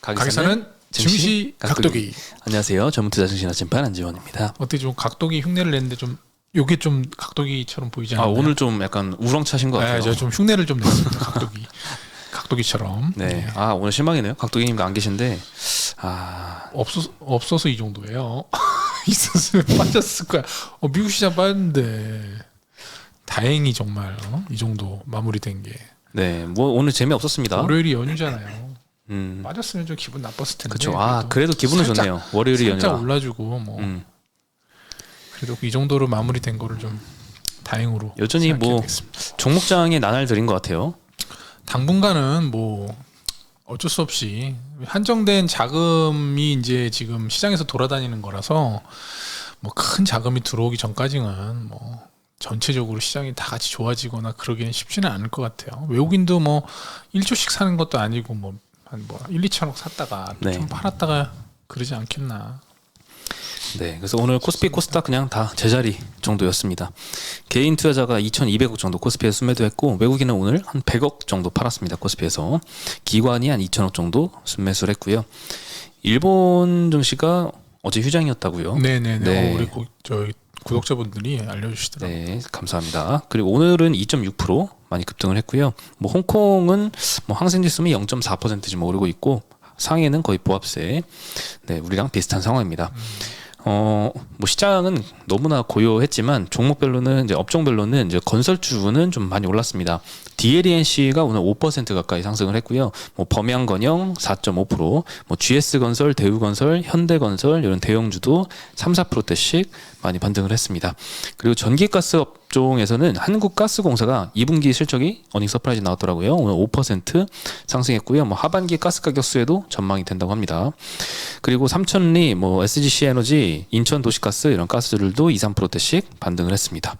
가게사는 증시 각도기. 안녕하세요. 전문투자증시 아침판 안지원입니다. 어떻게 좀 각도기 흉내를 냈는데 좀 요게 좀 각도기처럼 보이지 않나요? 오늘 좀 약간 우렁차신 것 같아요. 네, 제가 좀 흉내를 좀 냈습니다. 각도기처럼. 네. 오늘 실망이네요. 각도기님도 안 계신데 없어서 이 정도예요. 있었으면 빠졌을 거야. 미국 시장 빠졌는데 다행히 정말 이 정도 마무리된 게. 네, 뭐 오늘 재미 없었습니다. 월요일이 연휴잖아요. 빠졌으면 좀 기분 나빴을 텐데. 그렇죠. 그래도 기분은 살짝, 좋네요. 월요일이 연휴라. 살짝 올라주고 뭐. 그래도 이 정도로 마무리된 거를 좀 다행으로. 여전히 뭐 되겠습니다. 종목장에 나날들인 것 같아요. 당분간은 뭐 어쩔 수 없이 한정된 자금이 이제 지금 시장에서 돌아다니는 거라서 뭐 큰 자금이 들어오기 전까지는 뭐 전체적으로 시장이 다 같이 좋아지거나 그러기는 쉽지는 않을 것 같아요. 외국인도 뭐 1조씩 사는 것도 아니고 뭐 한 1, 2천억 샀다가 좀 팔았다가 그러지 않겠나. 네, 그래서 오늘 코스피, 코스닥 그냥 다 제자리 정도였습니다. 개인 투자자가 2,200억 정도 코스피에 순매도했고 외국인은 오늘 한 100억 정도 팔았습니다. 코스피에서 기관이 한 2,000억 정도 순매수를 했고요. 일본 증시가 어제 휴장이었다고요? 네네네. 네. 우리 저희 구독자분들이 알려주시더라고요. 네, 감사합니다. 그리고 오늘은 2.6% 많이 급등을 했고요. 뭐 홍콩은 뭐 항생지수는 0.4% 지금 오르고 있고 상해는 거의 보합세. 네, 우리랑 비슷한 상황입니다. 뭐 시장은 너무나 고요했지만 종목별로는 이제 업종별로는 이제 건설주는 좀 많이 올랐습니다. DLENC가 오늘 5% 가까이 상승을 했고요. 뭐 범양건영 4.5%, 뭐 GS건설, 대우건설, 현대건설 이런 대형주도 3, 4%대씩 많이 반등을 했습니다. 그리고 전기가스 업종에서는 한국가스공사가 2분기 실적이 어닝 서프라이즈 나왔더라고요. 오늘 5% 상승했고요. 뭐 하반기 가스 가격 수혜도 전망이 된다고 합니다. 그리고 삼천리, 뭐 SGC 에너지, 인천 도시가스 이런 가스들도 2, 3%대씩 반등을 했습니다.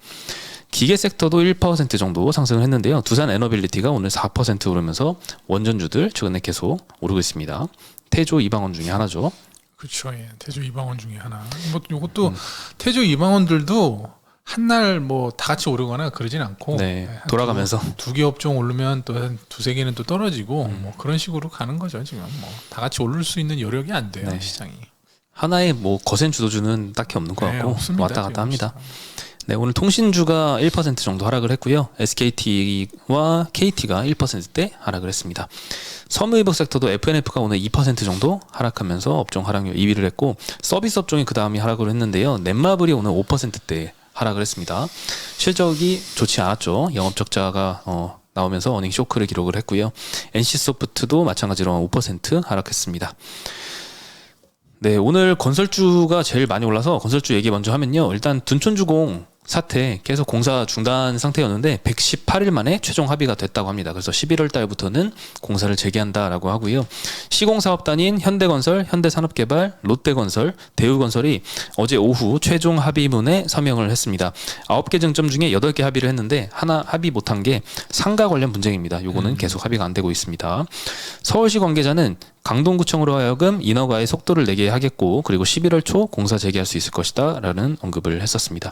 기계 섹터도 1% 정도 상승을 했는데요. 두산 에너빌리티가 오늘 4% 오르면서 원전주들 최근에 계속 오르고 있습니다. 태조 이방원 중에 하나죠. 그렇죠. 예. 태조 이방원 중에 하나. 뭐 이것도 태조 이방원들도 한날 뭐 다 같이 오르거나 그러진 않고 돌아가면서 두 개 업종 오르면 또 한 두세 개는 또 떨어지고 뭐 그런 식으로 가는 거죠. 지금 뭐 다 같이 오를 수 있는 여력이 안 돼요. 시장이. 하나의 뭐 거센 주도주는 딱히 없는 것 같고 없습니다, 왔다 갔다 합니다. 네, 오늘 통신주가 1% 정도 하락을 했고요. SKT와 KT가 1%대 하락을 했습니다. 섬유유복 섹터도 FNF가 오늘 2% 정도 하락하면서 업종 하락률 2위를 했고 서비스 업종이 그 다음이 하락을 했는데요. 넷마블이 오늘 5%대 하락을 했습니다. 실적이 좋지 않았죠. 영업적자가 나오면서 어닝 쇼크를 기록을 했고요. NC소프트도 마찬가지로 5% 하락했습니다. 네, 오늘 건설주가 제일 많이 올라서 건설주 얘기 먼저 하면요. 일단 둔촌주공 사태 계속 공사 중단 상태였는데 118일 만에 최종 합의가 됐다고 합니다. 그래서 11월 달부터는 공사를 재개한다라고 하고요. 시공사업단인 현대건설, 현대산업개발, 롯데건설, 대우건설이 어제 오후 최종 합의문에 서명을 했습니다. 9개 쟁점 중에 8개 합의를 했는데 하나 합의 못한 게 상가 관련 분쟁입니다. 요거는 계속 합의가 안 되고 있습니다. 서울시 관계자는 강동구청으로 하여금 인허가의 속도를 내게 하겠고 그리고 11월 초 공사 재개할 수 있을 것이다 라는 언급을 했었습니다.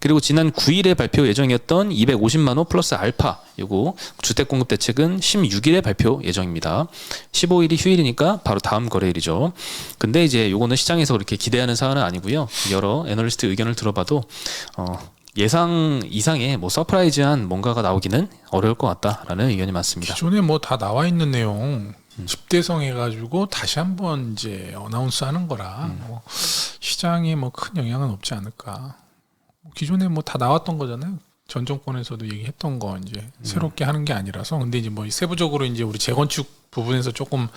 그리고 지난 9일에 발표 예정이었던 250만 호 플러스 알파 요거 주택공급 대책은 16일에 발표 예정입니다. 15일이 휴일이니까 바로 다음 거래일이죠. 근데 이제 요거는 시장에서 그렇게 기대하는 사안은 아니고요. 여러 애널리스트 의견을 들어봐도 예상 이상의 뭐 서프라이즈한 뭔가가 나오기는 어려울 것 같다라는 의견이 많습니다. 기존에 뭐 다 나와 있는 내용 집대성 해가지고 다시 한번 이제 어나운스 하는 거라 뭐 시장에 뭐 큰 영향은 없지 않을까. 기존에 뭐 다 나왔던 거잖아요. 전 정권에서도 얘기했던 거 이제 새롭게 하는 게 아니라서. 근데 이제 뭐 세부적으로 이제 우리 재건축 부분에서 조금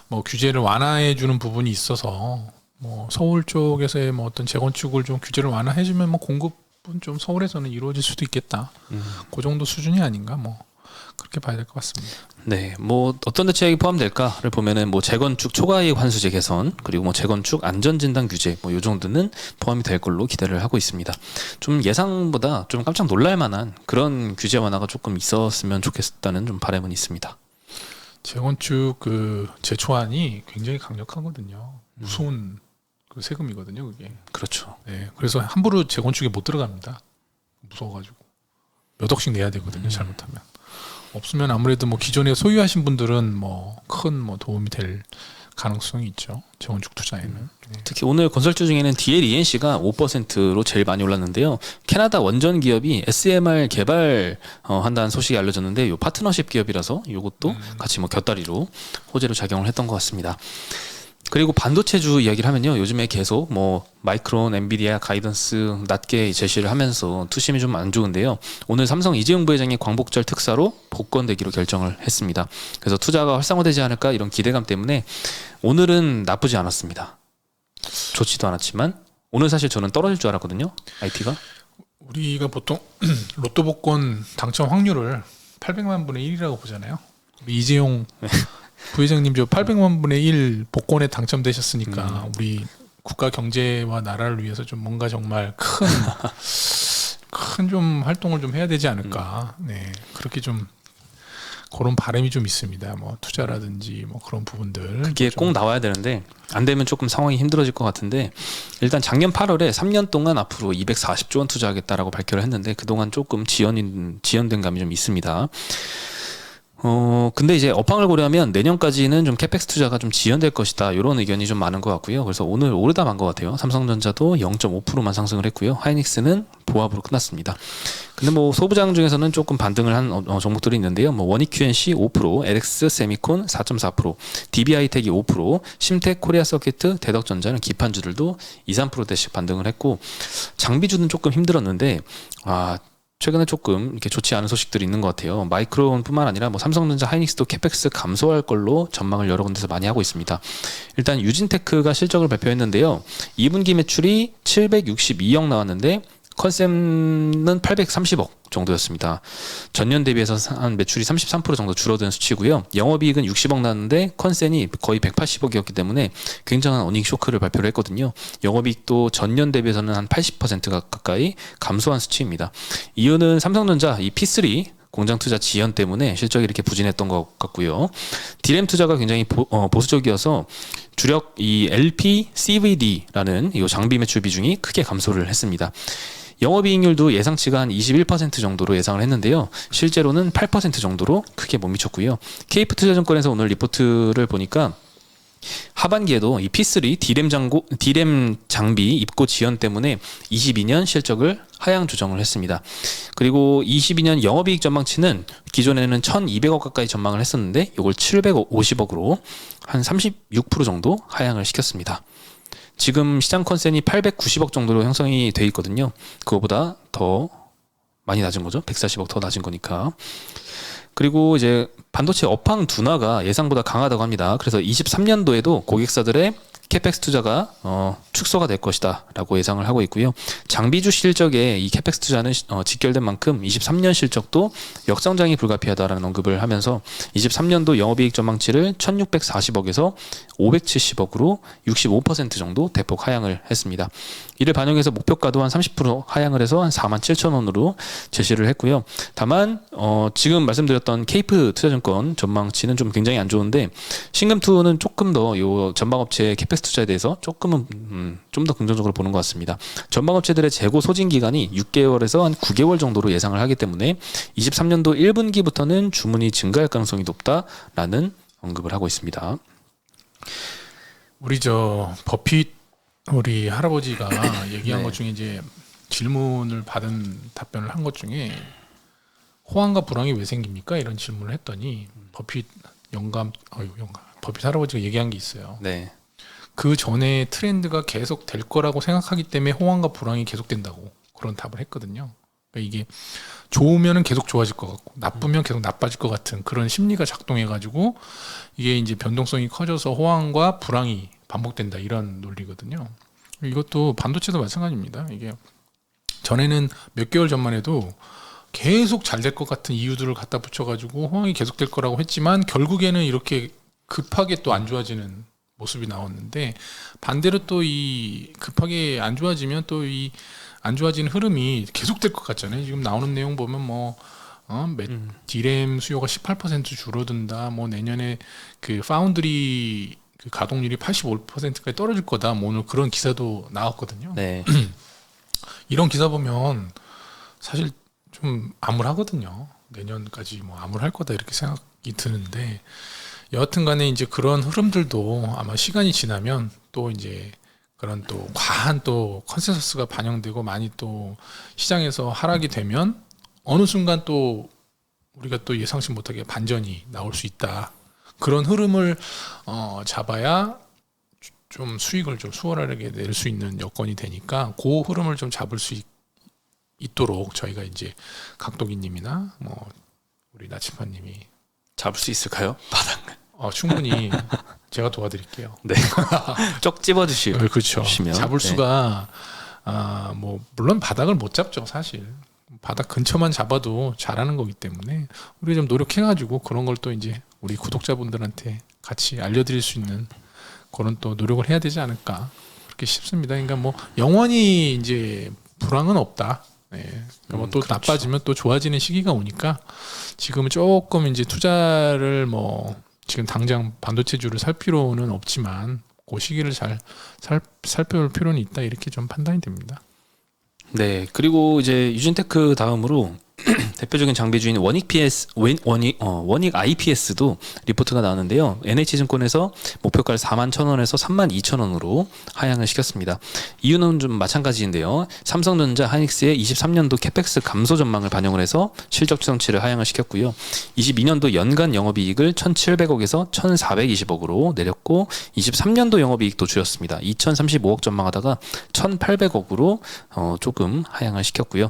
뭐 규제를 완화해 주는 부분이 있어서 뭐 서울 쪽에서의 뭐 어떤 재건축을 좀 규제를 완화해 주면 뭐 공급은 좀 서울에서는 이루어질 수도 있겠다. 그 정도 수준이 아닌가 뭐 그렇게 봐야 될 것 같습니다. 네, 뭐 어떤 대책이 포함될까를 보면은 뭐 재건축 초과이익 환수제 개선 그리고 뭐 재건축 안전진단 규제 뭐 요 정도는 포함이 될 걸로 기대를 하고 있습니다. 좀 예상보다 좀 깜짝 놀랄만한 그런 규제 완화가 조금 있었으면 좋겠다는 좀 바람은 있습니다. 재건축 그 제초안이 굉장히 강력하거든요. 무서운 그 세금이거든요, 그게. 그렇죠. 네, 그래서 함부로 재건축에 못 들어갑니다. 무서워가지고 몇 억씩 내야 되거든요, 잘못하면. 없으면 아무래도 뭐 기존에 소유하신 분들은 뭐 큰 뭐 도움이 될 가능성이 있죠. 재건축 투자에는. 네. 특히 오늘 건설주 중에는 DLENC가 5%로 제일 많이 올랐는데요. 캐나다 원전 기업이 SMR 개발 한다는 소식이 알려졌는데 요 파트너십 기업이라서 이것도 같이 뭐 곁다리로 호재로 작용을 했던 것 같습니다. 그리고 반도체주 이야기를 하면요. 요즘에 계속 뭐 마이크론, 엔비디아 가이던스 낮게 제시를 하면서 투심이 좀 안 좋은데요. 오늘 삼성 이재용 부회장이 광복절 특사로 복권되기로 결정을 했습니다. 그래서 투자가 활성화되지 않을까 이런 기대감 때문에 오늘은 나쁘지 않았습니다. 좋지도 않았지만 오늘 사실 저는 떨어질 줄 알았거든요. IT가. 우리가 보통 로또 복권 당첨 확률을 800만 분의 1이라고 보잖아요. 우리 이재용 부회장님 저 800만 분의 1 복권에 당첨되셨으니까 우리 국가 경제와 나라를 위해서 좀 뭔가 정말 큰 좀 활동을 좀 해야 되지 않을까. 네, 그렇게 좀 그런 바람이 좀 있습니다. 뭐 투자라든지 뭐 그런 부분들. 그게 꼭 나와야 되는데 안 되면 조금 상황이 힘들어질 것 같은데 일단 작년 8월에 3년 동안 앞으로 240조 원 투자하겠다라고 발표를 했는데 그동안 조금 지연된 감이 좀 있습니다. 근데 이제 업황을 고려하면 내년까지는 좀 캐펙스 투자가 좀 지연될 것이다. 이런 의견이 좀 많은 것 같고요. 그래서 오늘 오르다 만 것 같아요. 삼성전자도 0.5%만 상승을 했고요. 하이닉스는 보합으로 끝났습니다. 근데 뭐 소부장 중에서는 조금 반등을 한 종목들이 있는데요. 뭐 원익 QNC 5%, LX 세미콘 4.4%, DB하이텍이 5%, 심텍 코리아 서키트, 대덕전자는 기판주들도 2, 3%대씩 반등을 했고 장비주는 조금 힘들었는데 최근에 조금 이렇게 좋지 않은 소식들이 있는 것 같아요. 마이크론뿐만 아니라 뭐 삼성전자, 하이닉스도 캐펙스 감소할 걸로 전망을 여러 군데서 많이 하고 있습니다. 일단 유진테크가 실적을 발표했는데요. 2분기 매출이 762억 나왔는데 컨셈은 830억 정도였습니다. 전년 대비해서 한 매출이 33% 정도 줄어든 수치고요. 영업이익은 60억 나왔는데 컨센이 거의 180억이었기 때문에 굉장한 어닝 쇼크를 발표를 했거든요. 영업이익도 전년 대비해서는 한 80%가 가까이 감소한 수치입니다. 이유는 삼성전자 이 P3 공장 투자 지연 때문에 실적이 이렇게 부진했던 것 같고요. 디램 투자가 굉장히 보수적이어서 주력 이 LP, CVD라는 이 장비 매출 비중이 크게 감소를 했습니다. 영업이익률도 예상치가 한 21% 정도로 예상을 했는데요. 실제로는 8% 정도로 크게 못 미쳤고요. KF투자증권에서 오늘 리포트를 보니까 하반기에도 이 P3 디램 장비 입고 지연 때문에 22년 실적을 하향 조정을 했습니다. 그리고 22년 영업이익 전망치는 기존에는 1,200억 가까이 전망을 했었는데 이걸 750억으로 한 36% 정도 하향을 시켰습니다. 지금 시장 컨센이 890억 정도로 형성이 돼 있거든요. 그거보다 더 많이 낮은 거죠. 140억 더 낮은 거니까. 그리고 이제 반도체 업황 둔화가 예상보다 강하다고 합니다. 그래서 23년도에도 고객사들의 캐펙스 투자가 축소가 될 것이다 라고 예상을 하고 있고요. 장비주 실적에 이 캐펙스 투자는 직결된 만큼 23년 실적도 역성장이 불가피하다라는 언급을 하면서 23년도 영업이익 전망치를 1640억에서 570억으로 65% 정도 대폭 하향을 했습니다. 이를 반영해서 목표가도 한 30% 하향을 해서 한 47,000원으로 제시를 했고요. 다만 지금 말씀드렸던 케이프 투자증권 전망치는 좀 굉장히 안 좋은데 신금투는 조금 더 요 전방업체 캐펙스 투자에 대해서 조금은 좀 더 긍정적으로 보는 것 같습니다. 전방업체들의 재고 소진 기간이 6개월에서 한 9개월 정도로 예상을 하기 때문에 23년도 1분기부터는 주문이 증가할 가능성이 높다라는 언급을 하고 있습니다. 우리 버핏 우리 할아버지가 얘기한 네. 것 중에 이제 질문을 받은 답변을 한 것 중에 호황과 불황이 왜 생깁니까? 이런 질문을 했더니 버핏 버핏 할아버지가 얘기한 게 있어요. 네. 그 전에 트렌드가 계속 될 거라고 생각하기 때문에 호황과 불황이 계속된다고 그런 답을 했거든요. 그러니까 이게 좋으면은 계속 좋아질 것 같고 나쁘면 계속 나빠질 것 같은 그런 심리가 작동해가지고 이게 이제 변동성이 커져서 호황과 불황이 반복된다 이런 논리거든요. 이것도 반도체도 마찬가지입니다. 이게 전에는 몇 개월 전만 해도 계속 잘 될 것 같은 이유들을 갖다 붙여가지고 호황이 계속될 거라고 했지만 결국에는 이렇게 급하게 또 안 좋아지는 모습이 나왔는데 반대로 또 이 급하게 안 좋아지면 또 이 안 좋아지는 흐름이 계속될 것 같잖아요. 지금 나오는 내용 보면 디램 수요가 18% 줄어든다. 뭐 내년에 그 파운드리 그 가동률이 85%까지 떨어질 거다. 뭐 오늘 그런 기사도 나왔거든요. 네. 이런 기사 보면 사실 좀 암울하거든요. 내년까지 뭐 암울할 거다 이렇게 생각이 드는데 여하튼간에 이제 그런 흐름들도 아마 시간이 지나면 또 이제 그런 또 과한 또 컨센서스가 반영되고 많이 또 시장에서 하락이 되면 어느 순간 또 우리가 또 예상치 못하게 반전이 나올 수 있다. 그런 흐름을 잡아야 좀 수익을 좀 수월하게 낼 수 있는 여건이 되니까 그 흐름을 좀 잡을 수 있도록 저희가 이제 각도기님이나 뭐 우리 나치파님이 잡을 수 있을까요? 바닥을. 충분히 제가 도와드릴게요. 네. 쪽 집어주시면. 그렇죠. 잡을 수가 뭐 물론 바닥을 못 잡죠 사실. 바닥 근처만 잡아도 잘하는 거기 때문에 우리 좀 노력해가지고 그런 걸 또 이제 우리 구독자분들한테 같이 알려드릴 수 있는 그런 또 노력을 해야 되지 않을까 그렇게 싶습니다. 그러니까 뭐 영원히 이제 불황은 없다. 네. 그러니까 뭐또 그렇죠. 나빠지면 또 좋아지는 시기가 오니까 지금은 조금 이제 투자를 뭐 지금 당장 반도체주를 살 필요는 없지만 그 시기를 잘 살펴볼 필요는 있다 이렇게 좀 판단이 됩니다. 네. 그리고 이제 유진테크 다음으로 대표적인 장비주인 원익 IPS도 리포트가 나왔는데요. NH증권에서 목표가를 41,000원에서 32,000원으로 하향을 시켰습니다. 이유는 좀 마찬가지인데요. 삼성전자, 하이닉스의 23년도 캐펙스 감소 전망을 반영을 해서 실적 추정치를 하향을 시켰고요. 22년도 연간 영업이익을 1,700억에서 1,420억으로 내렸고 23년도 영업이익도 줄였습니다. 2,035억 전망하다가 1,800억으로 조금 하향을 시켰고요.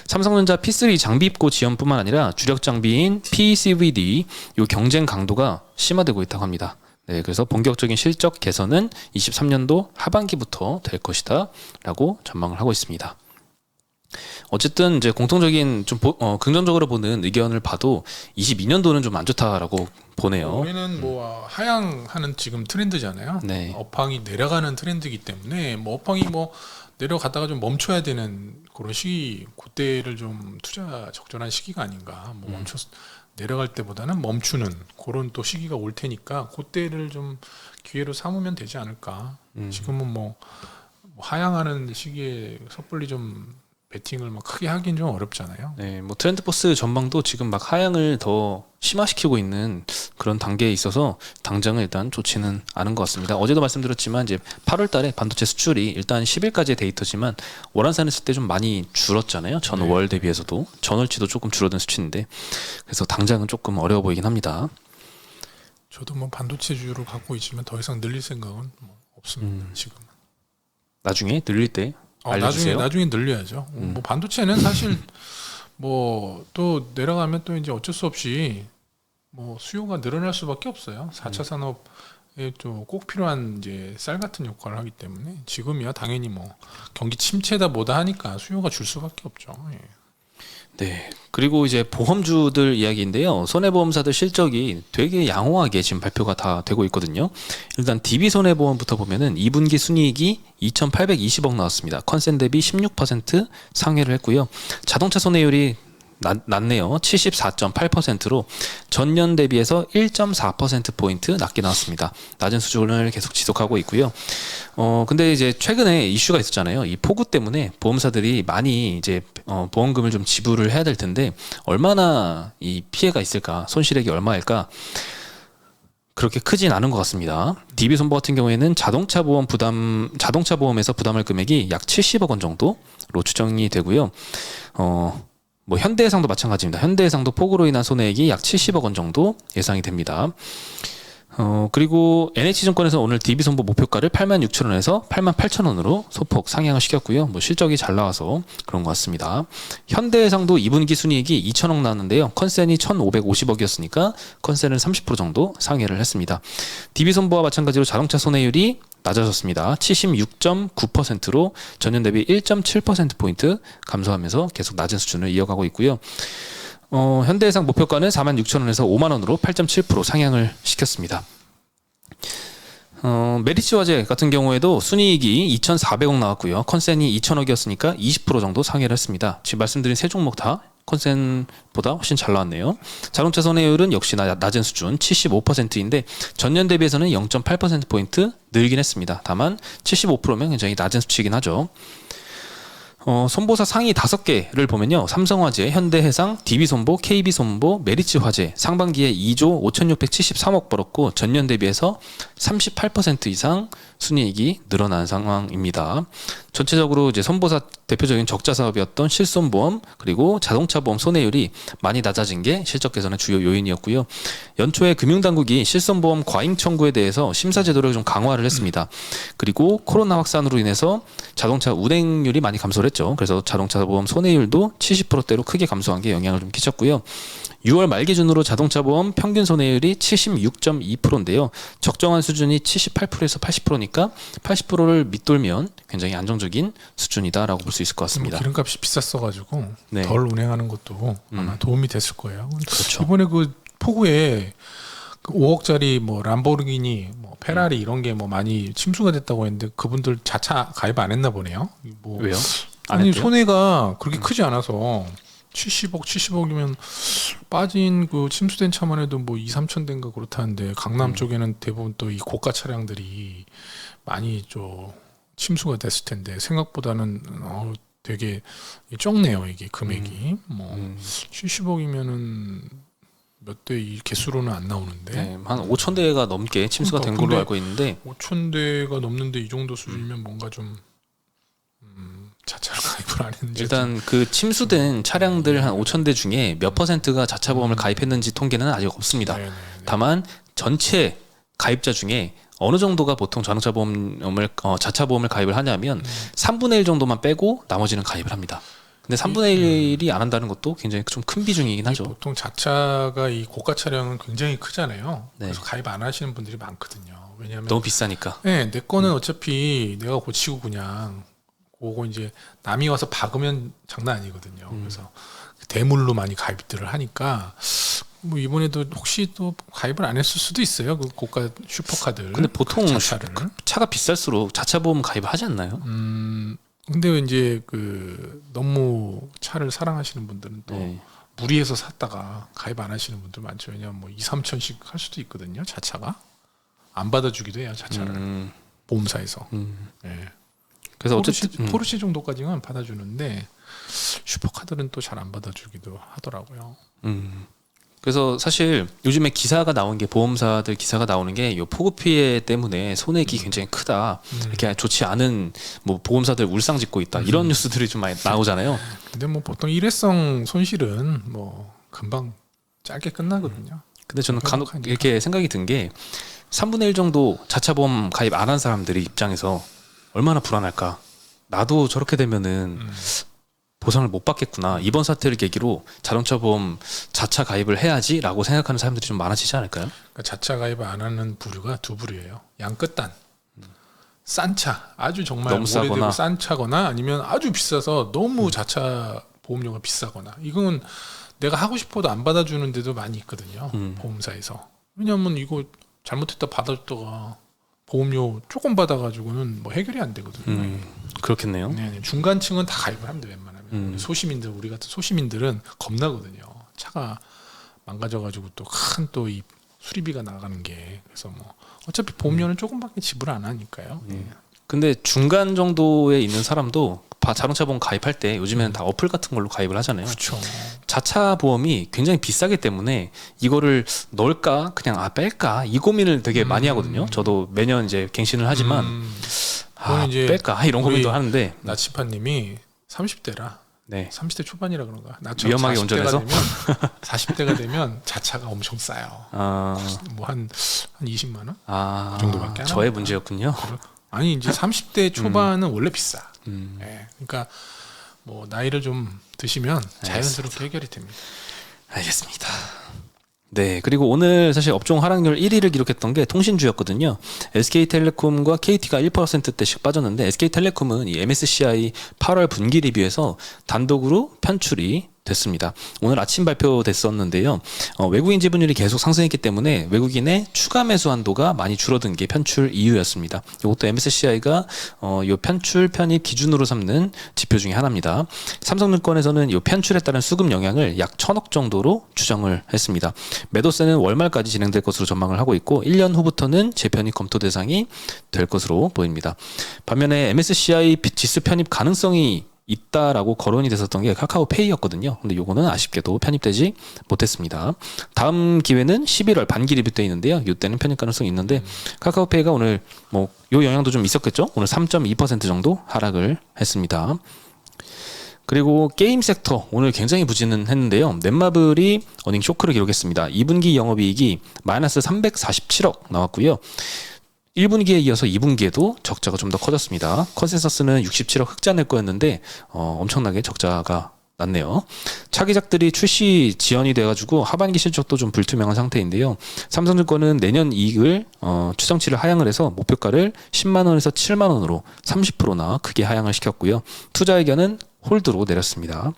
삼성전자 P3 장비 입고 지원뿐만 아니라 주력 장비인 PCVD 요 경쟁 강도가 심화되고 있다고 합니다. 네, 그래서 본격적인 실적 개선은 23년도 하반기부터 될 것이다라고 전망을 하고 있습니다. 어쨌든 이제 공통적인 좀 긍정적으로 보는 의견을 봐도 22년도는 좀 안 좋다라고 보네요. 우리는 뭐 하향하는 지금 트렌드잖아요. 네. 업황이 내려가는 트렌드이기 때문에 뭐 업황이 뭐 내려갔다가 좀 멈춰야 되는 그런 시기, 그때를 좀 투자 적절한 시기가 아닌가. 뭐 멈춰 내려갈 때보다는 멈추는 그런 또 시기가 올 테니까 그때를 좀 기회로 삼으면 되지 않을까. 지금은 뭐 하향하는 시기에 섣불리 좀 베팅을 막 크게 하긴 좀 어렵잖아요. 네, 뭐 트렌드포스 전망도 지금 막 하향을 더 심화시키고 있는 그런 단계에 있어서 당장은 일단 좋지는 않은 것 같습니다. 어제도 말씀드렸지만 이제 8월 달에 반도체 수출이 일단 10일까지의 데이터지만 월환산했을 때 좀 많이 줄었잖아요. 전월 대비해서도 전월치도 조금 줄어든 수치인데 그래서 당장은 조금 어려워 보이긴 합니다. 저도 뭐 반도체주를 갖고 있지만 더 이상 늘릴 생각은 뭐 없습니다. 지금. 나중에 늘릴 때 알려주세요. 나중에 늘려야죠. 뭐 반도체는 사실 뭐 또 내려가면 또 이제 어쩔 수 없이 뭐 수요가 늘어날 수밖에 없어요. 4차 산업에 또 꼭 필요한 이제 쌀 같은 역할을 하기 때문에 지금이야 당연히 뭐 경기 침체다 뭐다 하니까 수요가 줄 수밖에 없죠. 예. 네. 그리고 이제 보험주들 이야기인데요. 손해보험사들 실적이 되게 양호하게 지금 발표가 다 되고 있거든요. 일단 DB손해보험부터 보면은 2분기 순이익이 2,820억 나왔습니다. 컨센 대비 16% 상회를 했고요. 자동차 손해율이 낮네요. 74.8%로 전년 대비해서 1.4%포인트 낮게 나왔습니다. 낮은 수준을 계속 지속하고 있고요. 근데 이제 최근에 이슈가 있었잖아요. 이 폭우 때문에 보험사들이 많이 이제 보험금을 좀 지불을 해야 될 텐데 얼마나 이 피해가 있을까? 손실액이 얼마일까? 그렇게 크진 않은 것 같습니다. DB손보 같은 경우에는 자동차 보험에서 부담할 금액이 약 70억 원 정도로 추정이 되고요. 뭐 현대해상도 마찬가지입니다. 현대해상도 폭우로 인한 손해액이 약 70억 원 정도 예상이 됩니다. 그리고 NH증권에서 오늘 DB손보 목표가를 86,000원에서 88,000원으로 소폭 상향을 시켰고요. 뭐 실적이 잘 나와서 그런 것 같습니다. 현대해상도 2분기 순이익이 2,000억 나왔는데요. 컨센이 1,550억이었으니까 컨센은 30% 정도 상회를 했습니다. DB손보와 마찬가지로 자동차 손해율이 낮아졌습니다. 76.9%로 전년 대비 1.7%포인트 감소하면서 계속 낮은 수준을 이어가고 있고요. 현대해상 목표가는 46,000원에서 5만원으로 8.7% 상향을 시켰습니다. 메리츠화재 같은 경우에도 순이익이 2,400억 나왔고요. 컨센이 2,000억이었으니까 20% 정도 상회를 했습니다. 지금 말씀드린 세 종목 다 컨센보다 훨씬 잘 나왔네요. 자동차 손해율은 역시나 낮은 수준 75%인데 전년 대비해서는 0.8%포인트 늘긴 했습니다. 다만 75%면 굉장히 낮은 수치이긴 하죠. 손보사 상위 5개를 보면요. 삼성화재, 현대해상, DB손보, KB손보, 메리츠화재 상반기에 2조 5,673억 벌었고 전년 대비해서 38% 이상 순이익이 늘어난 상황입니다. 전체적으로 이제 손보사 대표적인 적자 사업이었던 실손보험 그리고 자동차 보험 손해율이 많이 낮아진 게 실적 개선의 주요 요인이었고요. 연초에 금융당국이 실손보험 과잉 청구에 대해서 심사 제도를 좀 강화를 했습니다. 그리고 코로나 확산으로 인해서 자동차 운행률이 많이 감소를 했죠. 그래서 자동차 보험 손해율도 70%대로 크게 감소한 게 영향을 좀 끼쳤고요. 6월 말 기준으로 자동차 보험 평균 손해율이 76.2%인데요. 적정한 수준이 78%에서 80%니까 80%를 밑돌면 굉장히 안정적인 수준이다라고 볼 수 있을 것 같습니다. 기름값이 비쌌어가지고 네. 덜 운행하는 것도 아마 도움이 됐을 거예요. 그렇죠. 이번에 그 폭우에 그 5억짜리 뭐 람보르기니, 뭐 페라리 이런 게 뭐 많이 침수가 됐다고 했는데 그분들 자차 가입 안 했나 보네요. 뭐 왜요? 안 아니 했대요? 손해가 그렇게 크지 않아서 70억이면 빠진 그 침수된 차만 해도 뭐 2, 3천 대인가 그렇다는데 강남 쪽에는 대부분 또 이 고가 차량들이 많이 좀 침수가 됐을 텐데 생각보다는 되게 적네요 이게 금액이 뭐 70억이면은 몇 대 이 개수로는 안 나오는데 네, 한 5천 대가 넘게 침수가 그러니까, 된 걸로 근데 알고 있는데 5천 대가 넘는데 이 정도 수준이면 뭔가 좀 자차를 가입을 안 했는지 일단 그 침수된 차량들 한 5천 대 중에 몇 퍼센트가 자차 보험을 가입했는지 통계는 아직 없습니다. 네네네. 다만 전체 가입자 중에 어느 정도가 보통 자동차 보험을 자차 보험을 가입을 하냐면 3분의 1 정도만 빼고 나머지는 가입을 합니다. 근데 3분의 1이 안 한다는 것도 굉장히 좀 큰 비중이긴 하죠. 보통 자차가 이 고가 차량은 굉장히 크잖아요. 네. 그래서 가입 안 하시는 분들이 많거든요. 왜냐하면 너무 비싸니까. 네, 내 거는 어차피 내가 고치고 그냥 그거 이제 남이 와서 박으면 장난 아니거든요. 그래서 대물로 많이 가입들을 하니까 뭐 이번에도 혹시 또 가입을 안 했을 수도 있어요. 그 고가 슈퍼카들. 근데 보통 자차를. 차가 비쌀수록 자차 보험 가입을 하지 않나요? 근데 이제 그 너무 차를 사랑하시는 분들은 또 네. 무리해서 샀다가 가입 안 하시는 분들 많죠. 왜냐하면 뭐 2, 3천씩 할 수도 있거든요. 자차가 안 받아주기도 해요. 자차를 보험사에서. 네. 그래서 어쨌든 포르쉐 정도까지는 받아주는데 슈퍼카들은 또 잘 안 받아주기도 하더라고요. 그래서 사실 요즘에 기사가 나온 게 보험사들 기사가 나오는 게 요 폭우 피해 때문에 손해가 굉장히 크다. 이렇게 좋지 않은 뭐 보험사들 울상짓고 있다. 이런 뉴스들이 좀 많이 나오잖아요. 근데 뭐 보통 일회성 손실은 뭐 금방 짧게 끝나거든요. 근데 저는 간혹 회복하니까. 이렇게 생각이 든 게 3분의 1 정도 자차 보험 가입 안 한 사람들이 입장에서 얼마나 불안할까. 나도 저렇게 되면은 보상을 못 받겠구나. 이번 사태를 계기로 자동차 보험 자차 가입을 해야지라고 생각하는 사람들이 좀 많아지지 않을까요? 그러니까 자차 가입 안 하는 부류가 두 부류예요. 양끝단. 싼 차, 아주 정말 너무 싸거나. 오래되고 싼 차거나 아니면 아주 비싸서 너무 자차 보험료가 비싸거나. 이건 내가 하고 싶어도 안 받아주는 데도 많이 있거든요. 보험사에서. 왜냐하면 이거 잘못했다 받아줬다가 보험료 조금 받아가지고는 뭐 해결이 안 되거든요. 그렇겠네요. 네, 중간층은 다 가입을 하면 돼 웬만하면. 우리 소시민들, 우리 같은 소시민들은 겁나거든요. 차가 망가져가지고 또 큰 또 이 수리비가 나가는 게. 그래서 뭐 어차피 보험료는 조금밖에 지불 안 하니까요. 근데 중간 정도에 있는 사람도 자동차 보험 가입할 때 요즘에는 다 어플 같은 걸로 가입을 하잖아요. 그렇죠. 자차 보험이 굉장히 비싸기 때문에 이거를 넣을까 그냥 뺄까 이 고민을 되게 많이 하거든요. 저도 매년 이제 갱신을 하지만 그건 이제 뺄까 이런 고민도 하는데 나치파님이 30대라 네. 30대 초반이라 그런가. 나처럼 위험하게 40대가 운전해서? 되면 40대가 되면 자차가 엄청 싸요. 뭐 한 20만 원? 그 정도밖에 안 저의 합니다. 문제였군요. 아니 이제 30대 초반은 원래 비싸. 예, 그러니까 뭐 나이를 좀 드시면 자연스럽게 해결이 됩니다. 알겠습니다. 네, 그리고 오늘 사실 업종 하락률 1위를 기록했던 게 통신주였거든요. SK텔레콤과 KT가 1%대씩 빠졌는데 SK텔레콤은 이 MSCI 8월 분기 리뷰에서 단독으로 편출이 됐습니다. 오늘 아침 발표됐었는데요. 외국인 지분율이 계속 상승했기 때문에 외국인의 추가 매수 한도가 많이 줄어든 게 편출 이유였습니다. 이것도 MSCI가 이 편출 편입 기준으로 삼는 지표 중에 하나입니다. 삼성증권에서는 이 편출에 따른 수급 영향을 약 1,000억 정도로 추정을 했습니다. 매도세는 월말까지 진행될 것으로 전망을 하고 있고 1년 후부터는 재편입 검토 대상이 될 것으로 보입니다. 반면에 MSCI 지수 편입 가능성이 있다라고 거론이 됐었던 게 카카오페이였거든요. 근데 요거는 아쉽게도 편입되지 못했습니다. 다음 기회는 11월 반기 리뷰 때 있는데요. 이때는 편입 가능성이 있는데 카카오페이가 오늘 뭐 요 영향도 좀 있었겠죠. 오늘 3.2% 정도 하락을 했습니다. 그리고 게임 섹터 오늘 굉장히 부진은 했는데요. 넷마블이 어닝 쇼크를 기록했습니다. 2분기 영업이익이 마이너스 347억 나왔고요. 1분기에 이어서 2분기에도 적자가 좀 더 커졌습니다. 컨센서스는 67억 흑자 낼 거였는데 엄청나게 적자가 났네요. 차기작들이 출시 지연이 돼가지고 하반기 실적도 좀 불투명한 상태인데요. 삼성증권은 내년 이익을 추정치를 하향을 해서 목표가를 10만 원에서 7만 원으로 30%나 크게 하향을 시켰고요. 투자 의견은 홀드로 내렸습니다.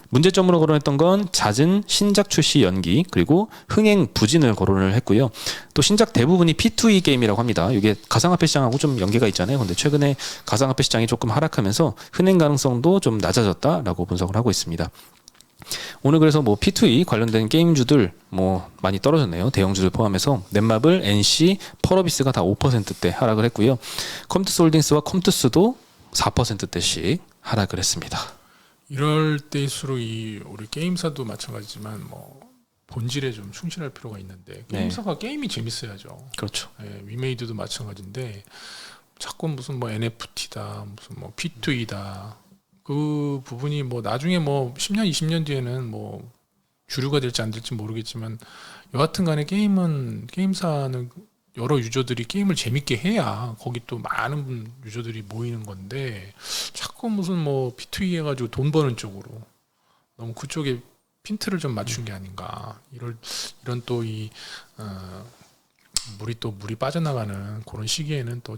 문제점으로 거론했던 건 잦은 신작 출시 연기 그리고 흥행 부진을 거론을 했고요. 또 신작 대부분이 P2E 게임이라고 합니다. 이게 가상화폐 시장하고 좀 연계가 있잖아요. 근데 최근에 가상화폐 시장이 조금 하락하면서 흥행 가능성도 좀 낮아졌다라고 분석을 하고 있습니다. 오늘 그래서 뭐 P2E 관련된 게임주들 뭐 많이 떨어졌네요. 대형주들 포함해서 넷마블, NC, 펄어비스가 다 5%대 하락을 했고요. 컴투스 홀딩스와 컴투스도 4%대씩 하락을 했습니다. 이럴 때일수록 우리 게임사도 마찬가지지만 뭐 본질에 좀 충실할 필요가 있는데 게임사가 게임이 재밌어야죠. 그렇죠. 예, 위메이드도 마찬가지인데 자꾸 무슨 뭐 NFT다, 무슨 뭐 P2E다 그 부분이 뭐 나중에 뭐 10년, 20년 뒤에는 뭐 주류가 될지 안 될지 모르겠지만 여하튼간에 게임사는 여러 유저들이 게임을 재밌게 해야 거기 또 많은 유저들이 모이는 건데 자꾸 무슨 뭐 P2E 해가지고 돈 버는 쪽으로 너무 그쪽에 핀트를 좀 맞춘 게 아닌가 이런 또 물이 빠져나가는 그런 시기에는 또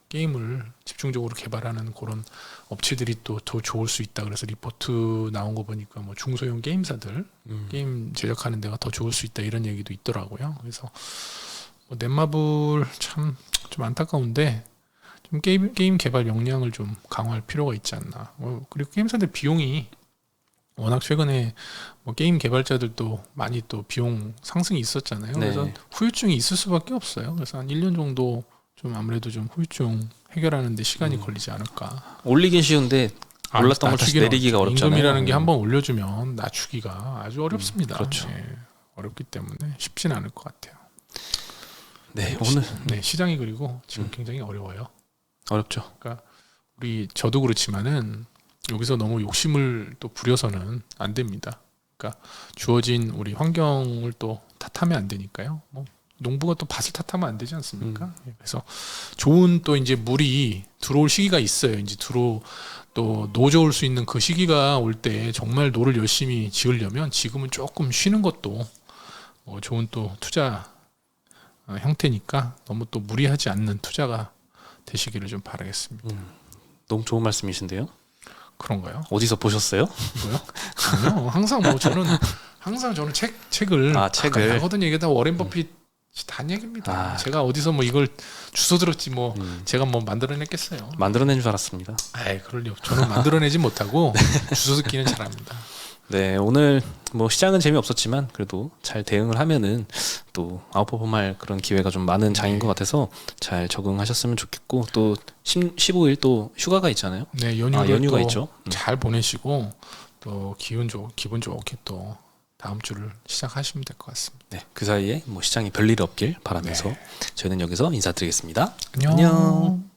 게임을 집중적으로 개발하는 그런 업체들이 또 더 좋을 수 있다. 그래서 리포트 나온 거 보니까 뭐 중소형 게임사들 게임 제작하는 데가 더 좋을 수 있다 이런 얘기도 있더라고요. 그래서 넷마블 참 좀 안타까운데 좀 게임 개발 역량을 좀 강화할 필요가 있지 않나. 그리고 게임사들 비용이 워낙 최근에 뭐 게임 개발자들도 많이 또 비용 상승이 있었잖아요. 네. 그래서 후유증이 있을 수밖에 없어요. 그래서 한 1년 정도 좀 아무래도 좀 후유증 해결하는 데 시간이 걸리지 않을까. 올리긴 쉬운데 올랐던 걸 다시 내리기가 어렵잖아요. 임금이라는 게 한번 올려주면 낮추기가 아주 어렵습니다. 그렇죠. 예, 어렵기 때문에 쉽지는 않을 것 같아요. 네, 오늘 시장이 그리고 지금 굉장히 어려워요. 어렵죠. 그러니까 저도 그렇지만은 여기서 너무 욕심을 또 부려서는 안 됩니다. 그러니까 주어진 우리 환경을 또 탓하면 안 되니까요. 뭐 농부가 또 밭을 탓하면 안 되지 않습니까? 그래서 좋은 또 이제 물이 들어올 시기가 있어요. 이제 또 노져올 수 있는 그 시기가 올 때 정말 노를 열심히 지으려면 지금은 조금 쉬는 것도 좋은 또 투자 형태니까 너무 또 무리하지 않는 투자가 되시기를 좀 바라겠습니다. 너무 좋은 말씀이신데요. 그런가요? 어디서 보셨어요? 뭐요? 아니요. 항상 저는 책을 책을 하거든 얘기다 워렌 버핏 단 얘기입니다. 제가 어디서 뭐 이걸 주워 들었지 뭐 제가 뭐 만들어냈겠어요. 만들어낸 줄 알았습니다. 그럴 리 없죠. 저는 만들어내지 못하고 주워 듣기는 잘합니다. 네, 오늘 뭐 시장은 재미없었지만 그래도 잘 대응을 하면은 또 아웃퍼폼할 그런 기회가 좀 많은 장인 것 같아서 잘 적응하셨으면 좋겠고 또 15일 또 휴가가 있잖아요. 네, 연휴가 있죠. 잘 보내시고 또 기분 좋게 또 다음 주를 시작하시면 될 것 같습니다. 네, 그 사이에 뭐 시장에 별일 없길 바라면서 저희는 여기서 인사드리겠습니다. 안녕.